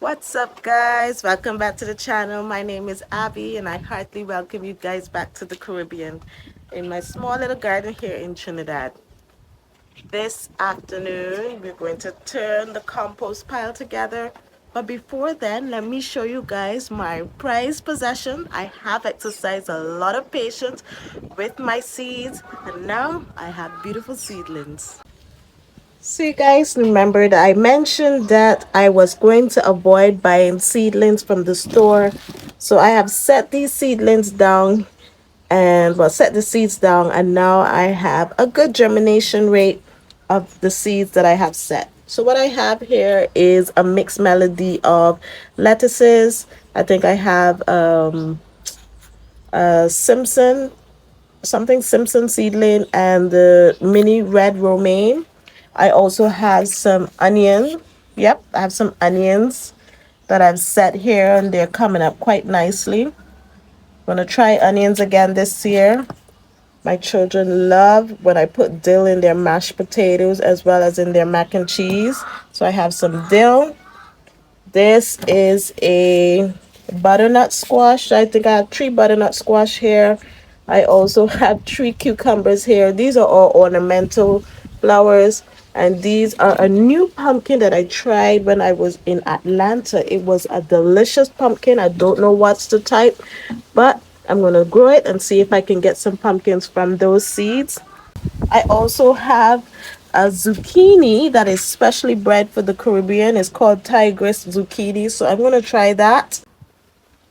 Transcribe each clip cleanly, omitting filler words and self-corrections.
What's up, guys? Welcome back to the channel. My name is Abby, and I heartily welcome you guys back to the Caribbean in my small little garden here in Trinidad. This afternoon, we're going to turn the compost pile together. But before then, let me show you guys my prized possession. I have exercised a lot of patience with my seeds, and now I have beautiful seedlings. So you guys remember that I mentioned that I was going to avoid buying seedlings from the store. So I have set these seedlings down and set the seeds down, and now I have a good germination rate of the seeds that I have set. So what I have here is a mixed melody of lettuces. I think I have Simpson, something Simpson seedling, and the mini red romaine. I also have some onion. Yep, I have some onions that I've set here, and they're coming up quite nicely. I'm gonna try onions again this year. My children love when I put dill in their mashed potatoes as well as in their mac and cheese. So I have some dill. This is a butternut squash. I think I have 3 butternut squash here. I also have 3 cucumbers here. These are all ornamental flowers. And these are a new pumpkin that I tried when I was in Atlanta. It was a delicious pumpkin. I don't know what's the type, but I'm going to grow it and see if I can get some pumpkins from those seeds. I also have a zucchini that is specially bred for the Caribbean. It's called tigress zucchini. So I'm going to try that.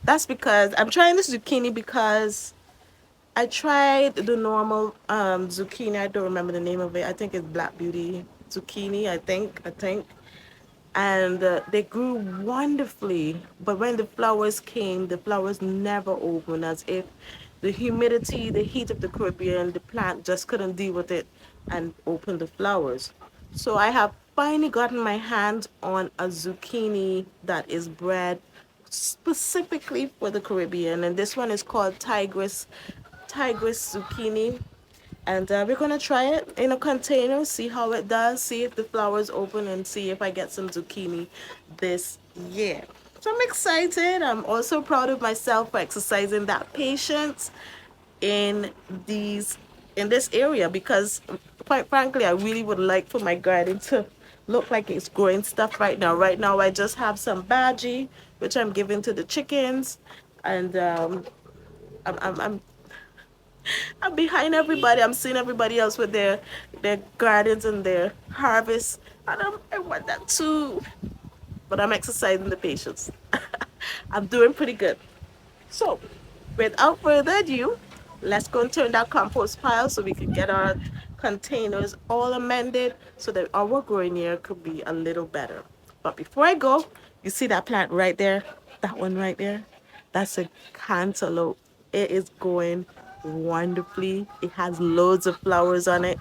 That's because I'm trying this zucchini because I tried the normal zucchini. I don't remember the name of it. I think it's Black Beauty zucchini. I think and they grew wonderfully. But when the flowers came, the flowers never opened, as if the humidity, the heat of the Caribbean, the plant just couldn't deal with it and open the flowers. So I have finally gotten my hands on a zucchini that is bred specifically for the Caribbean, and this one is called tigress zucchini. And we're gonna try it in a container, see how it does, see if the flowers open, and see if I get some zucchini this year. So I'm excited. I'm also proud of myself for exercising that patience in these in this area, because quite frankly, I really would like for my garden to look like it's growing stuff right now. Right now I just have some bhaji which I'm giving to the chickens, and I'm I'm behind everybody. I'm seeing everybody else with their gardens and their harvest, and I want that too. But I'm exercising the patience. I'm doing pretty good. So, without further ado, let's go and turn that compost pile so we can get our containers all amended so that our growing year could be a little better. But before I go, you see that plant right there? That one right there? That's a cantaloupe. It is going wonderfully. It has loads of flowers on it.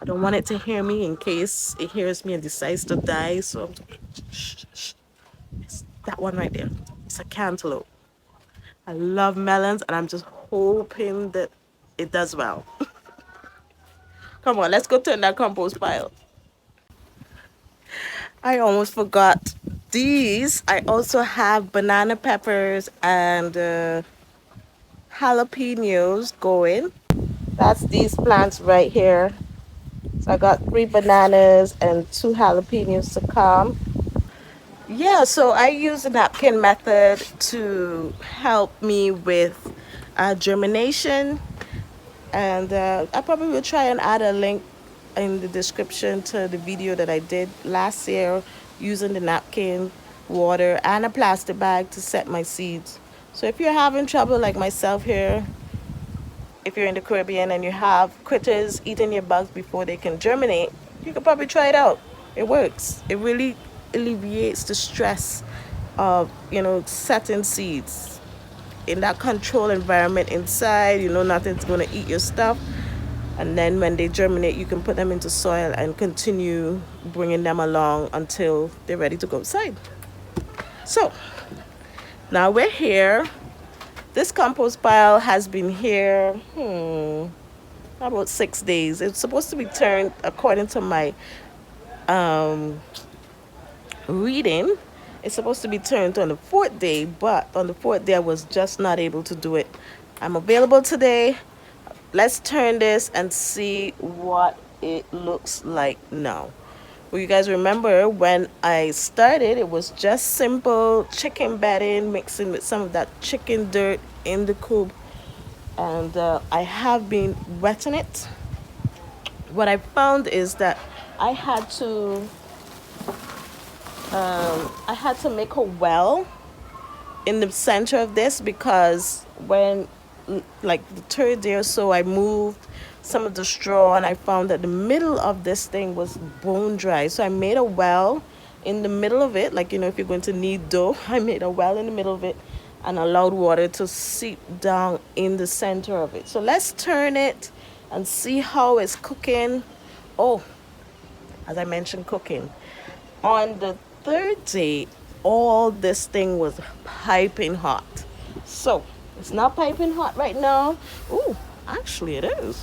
I don't want it to hear me in case it hears me and decides to die. So, shh, shh. It's that one right there. It's a cantaloupe. I love melons, and I'm just hoping that it does well. Come on, let's go turn that compost pile. I almost forgot these. I also have banana peppers and jalapenos going. That's these plants right here. So I got 3 bananas and 2 jalapenos to come. Yeah, so I use the napkin method to help me with germination. And I probably will try and add a link in the description to the video that I did last year using the napkin, water, and a plastic bag to set my seeds. So if you're having trouble like myself here, if you're in the Caribbean and you have critters eating your bugs before they can germinate, you could probably try it out. It works. It really alleviates the stress of, setting seeds in that controlled environment inside. Nothing's going to eat your stuff. And then when they germinate, you can put them into soil and continue bringing them along until they're ready to go outside. So now we're here. This compost pile has been here about 6 days. It's supposed to be turned, according to my reading, It's supposed to be turned on the fourth day, but on the fourth day I was just not able to do it. I'm available today. Let's turn this and see what it looks like now. Well, you guys remember when I started, it was just simple chicken bedding mixing with some of that chicken dirt in the coop. And I have been wetting it. What I found is that I had to I had to make a well in the center of this because when like the third day or so I moved some of the straw and I found that the middle of this thing was bone dry, so I made a well in the middle of it, like, you know, if you're going to knead dough. I made a well in the middle of it and allowed water to seep down in the center of it. So let's turn it and see how it's cooking. Oh, as I mentioned, cooking. On the third day, all this thing was piping hot. So it's not piping hot right now. Ooh, actually it is.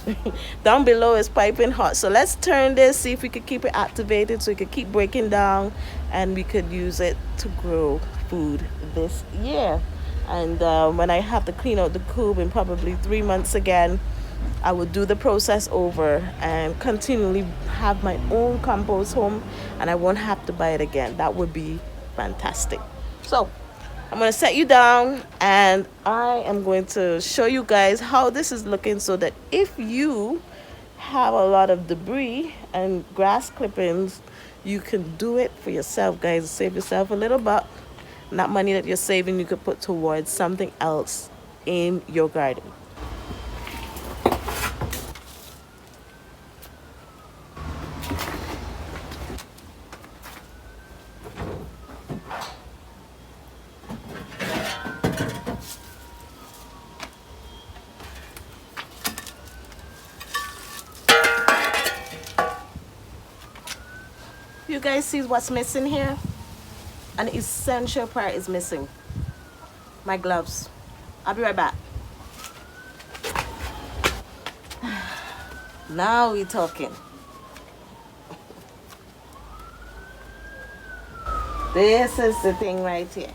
Down below is piping hot. So let's turn this, see if we could keep it activated so it could keep breaking down and we could use it to grow food this year. And when I have to clean out the coop in probably 3 months again, I would do the process over and continually have my own compost home, and I won't have to buy it again. That would be fantastic. So I'm going to set you down and I am going to show you guys how this is looking so that if you have a lot of debris and grass clippings, you can do it for yourself, guys. Save yourself a little buck. And that money that you're saving, you could put towards something else in your garden. You guys see what's missing here? An essential part is missing. My gloves. I'll be right back. Now we're talking. This is the thing right here.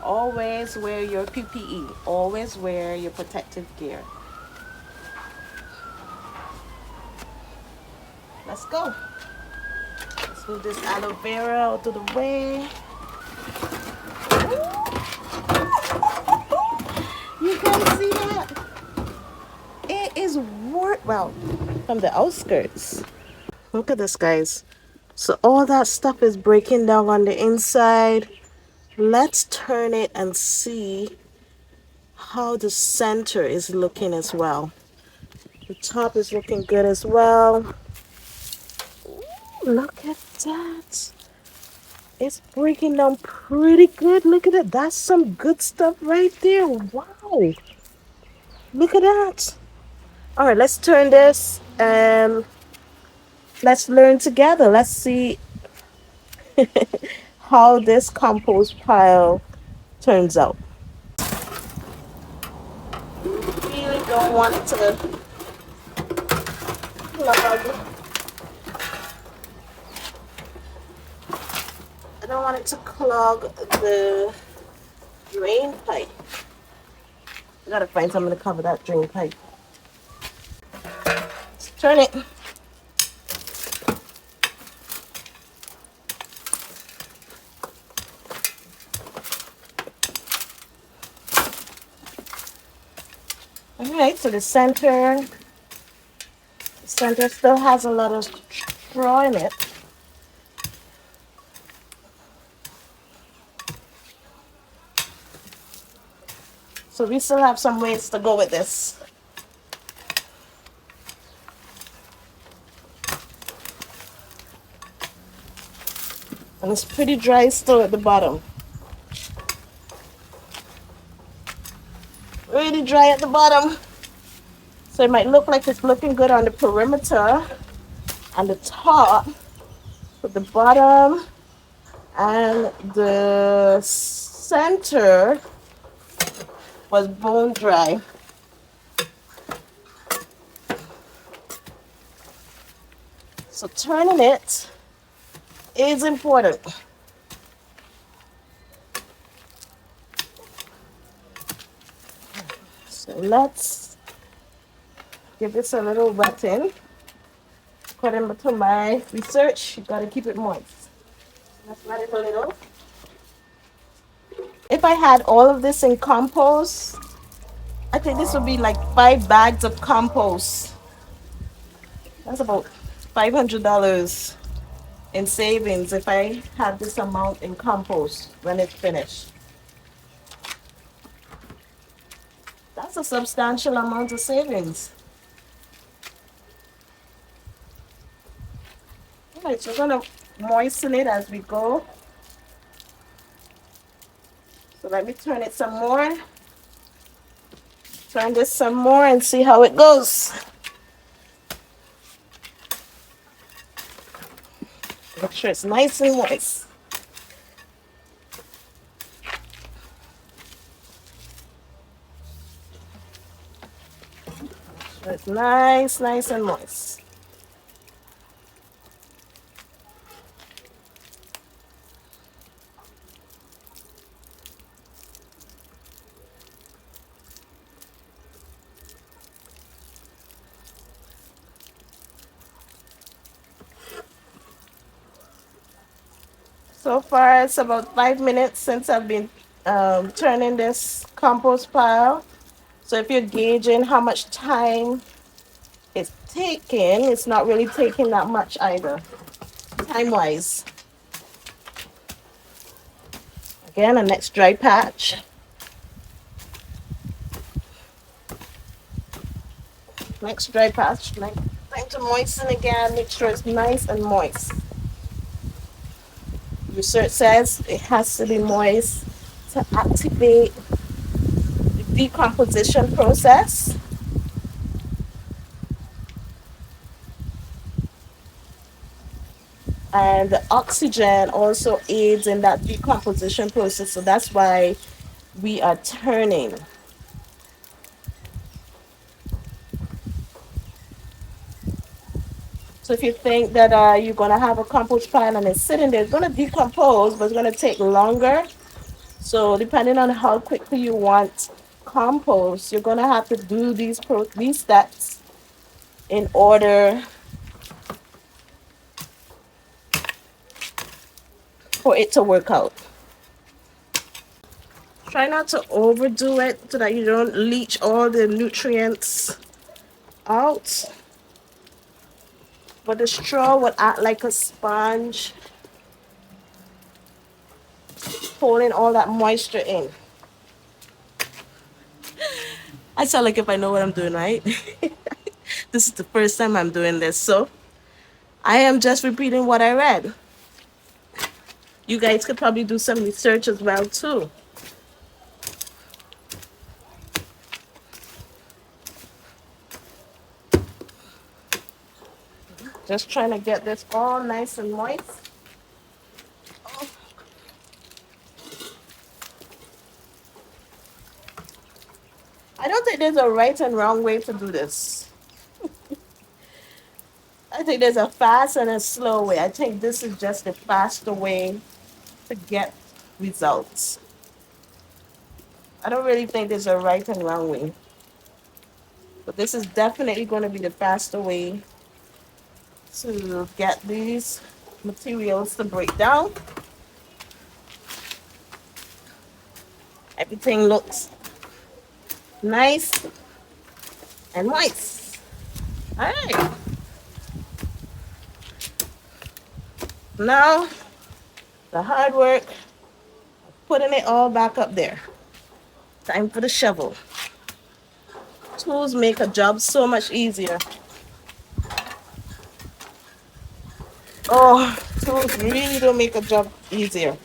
Always wear your PPE. Always wear your protective gear. Let's go. Let's move this aloe vera out of the way. You can see that. It is well, from the outskirts. Look at this, guys. So all that stuff is breaking down on the inside. Let's turn it and see how the center is looking as well. The top is looking good as well. Ooh, look at that. It's breaking down pretty good. Look at it. That's some good stuff right there. Wow. Look at that. All right, let's turn this and let's learn together. Let's see how this compost pile turns out. Really don't want it to clog. I don't want it to clog the drain pipe. I gotta find something to cover that drain pipe. Let's turn it. Alright, so the center still has a lot of straw in it. So we still have some ways to go with this. And it's pretty dry still at the bottom. Really dry at the bottom. So it might look like it's looking good on the perimeter and the top, but the bottom and the center was bone dry. So turning it is important. So let's give this a little wetting. According to my research, you gotta keep it moist. Let's let it a little. If I had all of this in compost, I think this would be like 5 bags of compost. That's about $500 in savings if I had this amount in compost when it's finished. That's a substantial amount of savings. All right, so we're gonna moisten it as we go. So let me turn it some more. Turn this some more and see how it goes. Make sure it's nice and moist. So it's nice and moist. So far, it's about 5 minutes since I've been turning this compost pile. So if you're gauging how much time it's taking, it's not really taking that much either, time-wise. Again, a next dry patch. Next dry patch. Time to moisten again. Make sure it's nice and moist. Research says it has to be moist to activate the decomposition process. And the oxygen also aids in that decomposition process. So that's why we are turning. So if you think that you're going to have a compost pile and it's sitting there, it's going to decompose, but it's going to take longer. So depending on how quickly you want compost, you're going to have to do these steps in order for it to work out. Try not to overdo it so that you don't leach all the nutrients out. But the straw will act like a sponge, pulling all that moisture in. I sound like if I know what I'm doing, right? This is the first time I'm doing this, so I am just repeating what I read. You guys could probably do some research as well too. Just trying to get this all nice and moist. I don't think there's a right and wrong way to do this. I think there's a fast and a slow way. I think this is just the faster way to get results. I don't really think there's a right and wrong way. But this is definitely going to be the faster way to get these materials to break down. Everything looks nice and moist. All right. Now, the hard work, putting it all back up there. Time for the shovel. Tools make a job so much easier. Oh, tools really do make a job easier.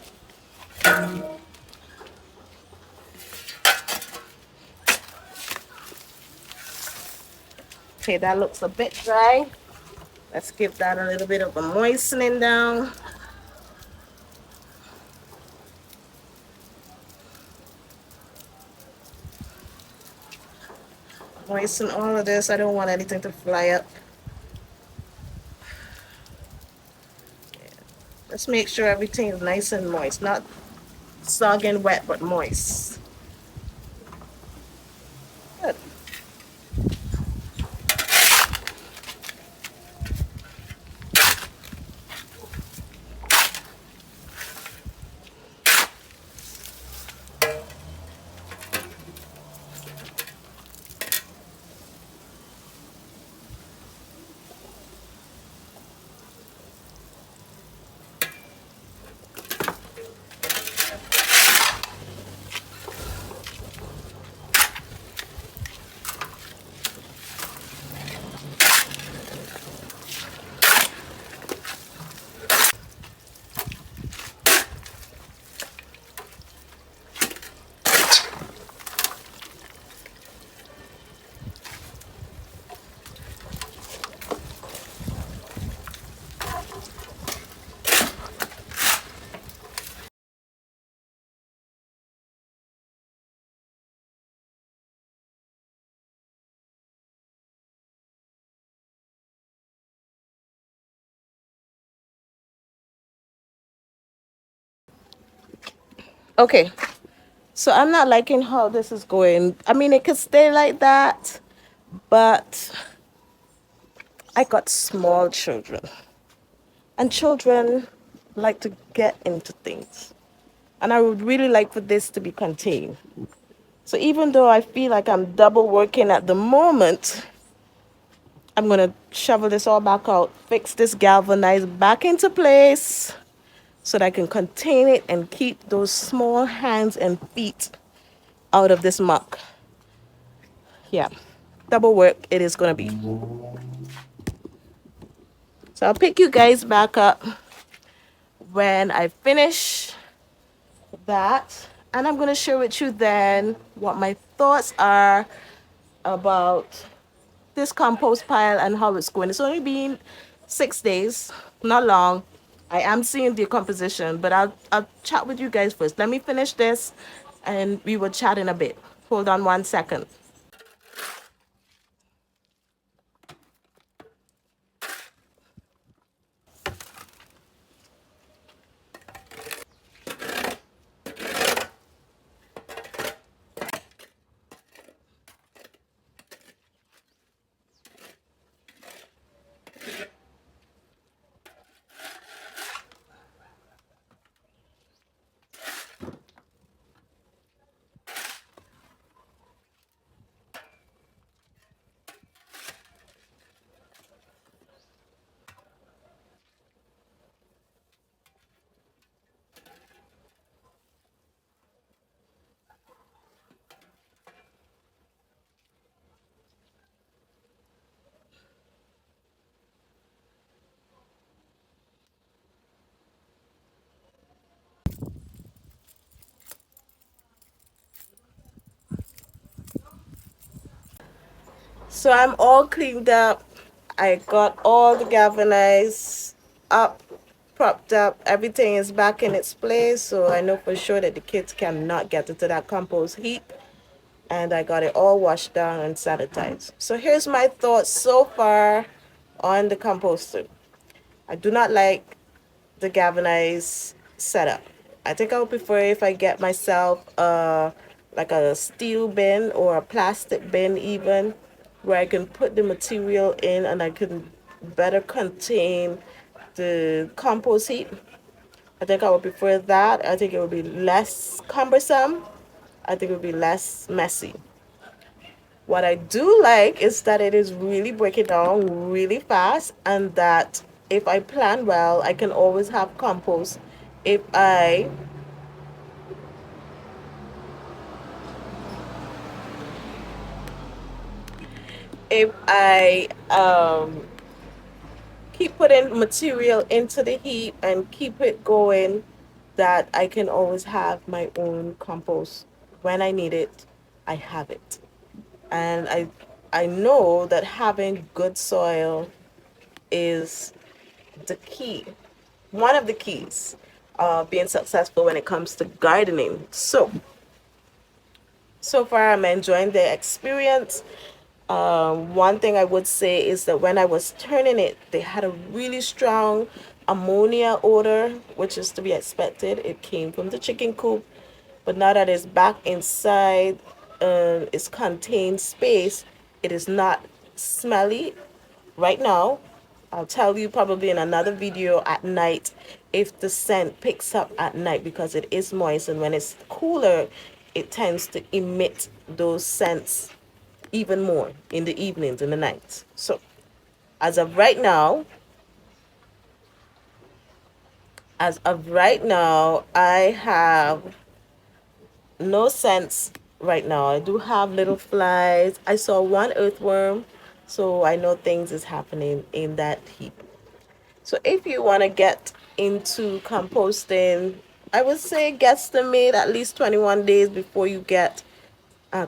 Okay, that looks a bit dry. Let's give that a little bit of a moistening down. Moisten all of this. I don't want anything to fly up. Let's make sure everything is nice and moist, not soggy and wet, but moist. Good. Okay, so I'm not liking how this is going. I mean, it could stay like that, but I got small children, and children like to get into things. And I would really like for this to be contained. So even though I feel like I'm double working at the moment, I'm going to shovel this all back out, fix this galvanized back into place so that I can contain it and keep those small hands and feet out of this muck. Yeah, double work it is going to be. So I'll pick you guys back up when I finish that. And I'm going to share with you then what my thoughts are about this compost pile and how it's going. It's only been 6 days, not long. I am seeing decomposition, but I'll chat with you guys first. Let me finish this and we will chat in a bit. Hold on 1 second. So I'm all cleaned up. I got all the galvanized up, propped up. Everything is back in its place. So I know for sure that the kids cannot get into that compost heap. And I got it all washed down and sanitized. So here's my thoughts so far on the composter. I do not like the galvanized setup. I think I would prefer if I get myself like a steel bin or a plastic bin even, where I can put the material in and I can better contain the compost heap. I think I would prefer that. I think it would be less cumbersome. I think it would be less messy. What I do like is that it is really breaking down really fast, and that if I plan well, I can always have compost if I keep putting material into the heap and keep it going, that I can always have my own compost. When I need it, I have it. And I know that having good soil is the key, one of the keys of being successful when it comes to gardening. So far I'm enjoying the experience. One thing I would say is that when I was turning it, they had a really strong ammonia odor, which is to be expected. It came from the chicken coop, but now that it's back inside its contained space, it is not smelly right now. I'll tell you probably in another video at night if the scent picks up at night, because it is moist, and when it's cooler it tends to emit those scents even more in the evenings and the nights. So as of right now, I have no scents right now. I do have little flies. I saw one earthworm, so I know things is happening in that heap. So if you want to get into composting, I would say guesstimate at least 21 days before you get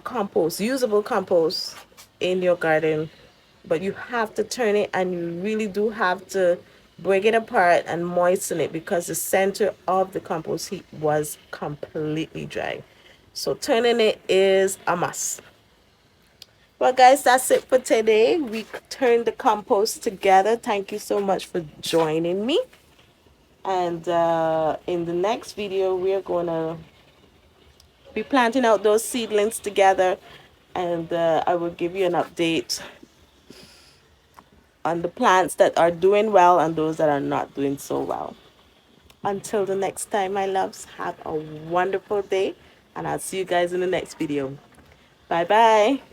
compost, usable compost in your garden. But you have to turn it, and you really do have to break it apart and moisten it, because the center of the compost heap was completely dry. So turning it is a must. Well, guys, that's it for today. We turned the compost together. Thank you so much for joining me. And in the next video, we're going to be planting out those seedlings together, and I will give you an update on the plants that are doing well and those that are not doing so well. Until the next time, my loves, have a wonderful day, and I'll see you guys in the next video. Bye bye.